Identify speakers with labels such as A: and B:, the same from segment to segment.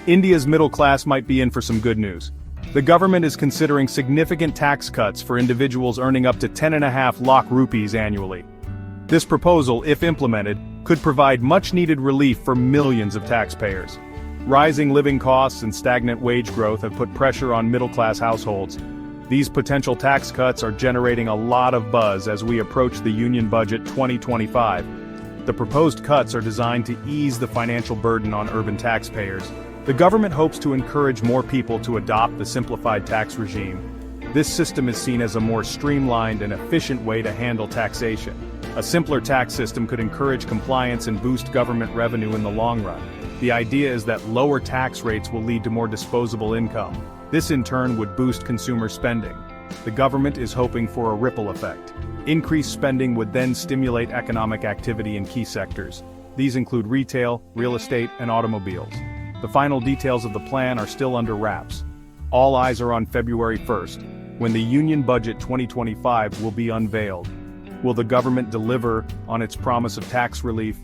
A: India's middle class might be in for some good news. The government is considering significant tax cuts for individuals earning up to 10.5 lakh rupees annually. This proposal, if implemented, could provide much-needed relief for millions of taxpayers. Rising living costs and stagnant wage growth have put pressure on middle-class households. These potential tax cuts are generating a lot of buzz as we approach the Union Budget 2025. The proposed cuts are designed to ease the financial burden on urban taxpayers. The government hopes to encourage more people to adopt the simplified tax regime. This system is seen as a more streamlined and efficient way to handle taxation. A simpler tax system could encourage compliance and boost government revenue in the long run. The idea is that lower tax rates will lead to more disposable income. This in turn would boost consumer spending. The government is hoping for a ripple effect. Increased spending would then stimulate economic activity in key sectors. These include retail, real estate, and automobiles. The final details of the plan are still under wraps. All eyes are on February 1st, when the Union Budget 2025 will be unveiled. Will the government deliver on its promise of tax relief?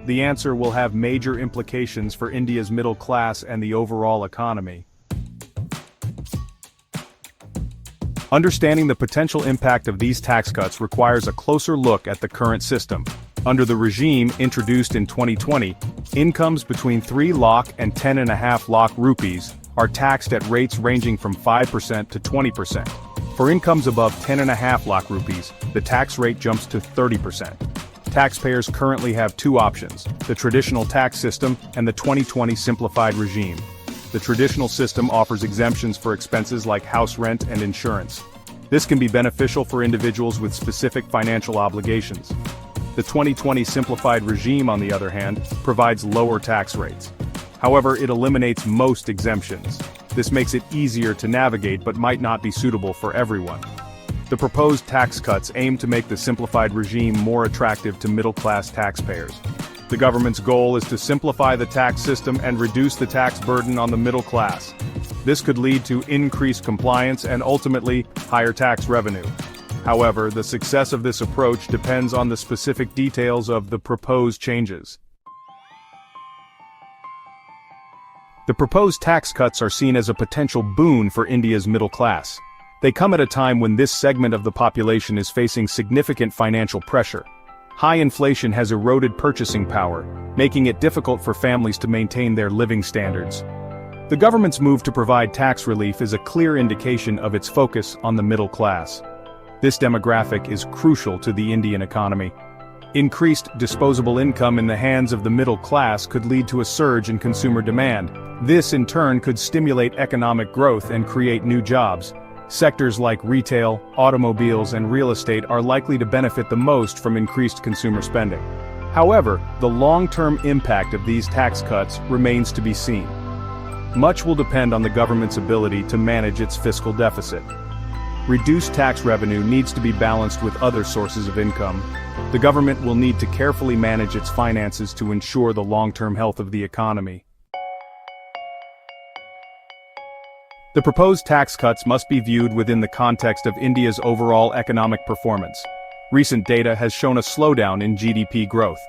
A: The answer will have major implications for India's middle class and the overall economy. Understanding the potential impact of these tax cuts requires a closer look at the current system. Under the regime introduced in 2020, incomes between 3 lakh and 10.5 lakh rupees are taxed at rates ranging from 5% to 20%. For incomes above 10.5 lakh rupees, the tax rate jumps to 30%. Taxpayers currently have two options: the traditional tax system and the 2020 simplified regime. The traditional system offers exemptions for expenses like house rent and insurance. This can be beneficial for individuals with specific financial obligations. The 2020 simplified regime, on the other hand, provides lower tax rates. However, it eliminates most exemptions. This makes it easier to navigate but might not be suitable for everyone. The proposed tax cuts aim to make the simplified regime more attractive to middle-class taxpayers. The government's goal is to simplify the tax system and reduce the tax burden on the middle class. This could lead to increased compliance and ultimately higher tax revenue. However, the success of this approach depends on the specific details of the proposed changes. The proposed tax cuts are seen as a potential boon for India's middle class. They come at a time when this segment of the population is facing significant financial pressure. High inflation has eroded purchasing power, making it difficult for families to maintain their living standards. The government's move to provide tax relief is a clear indication of its focus on the middle class. This demographic is crucial to the Indian economy. Increased disposable income in the hands of the middle class could lead to a surge in consumer demand. This in turn could stimulate economic growth and create new jobs. Sectors like retail, automobiles, and real estate are likely to benefit the most from increased consumer spending. However, the long-term impact of these tax cuts remains to be seen. Much will depend on the government's ability to manage its fiscal deficit. Reduced tax revenue needs to be balanced with other sources of income. The government will need to carefully manage its finances to ensure the long-term health of the economy. The proposed tax cuts must be viewed within the context of India's overall economic performance. Recent data has shown a slowdown in GDP growth.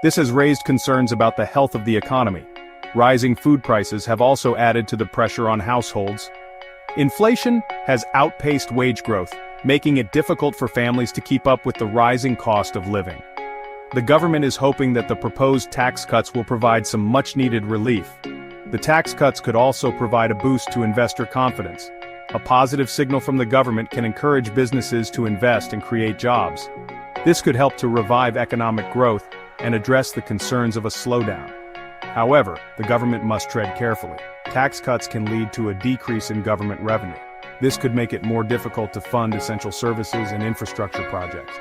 A: This has raised concerns about the health of the economy. Rising food prices have also added to the pressure on households. Inflation has outpaced wage growth, making it difficult for families to keep up with the rising cost of living. The government is hoping that the proposed tax cuts will provide some much-needed relief. The tax cuts could also provide a boost to investor confidence. A positive signal from the government can encourage businesses to invest and create jobs. This could help to revive economic growth and address the concerns of a slowdown. However, the government must tread carefully. Tax cuts can lead to a decrease in government revenue. This could make it more difficult to fund essential services and infrastructure projects.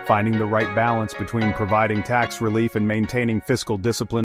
A: Finding the right balance between providing tax relief and maintaining fiscal discipline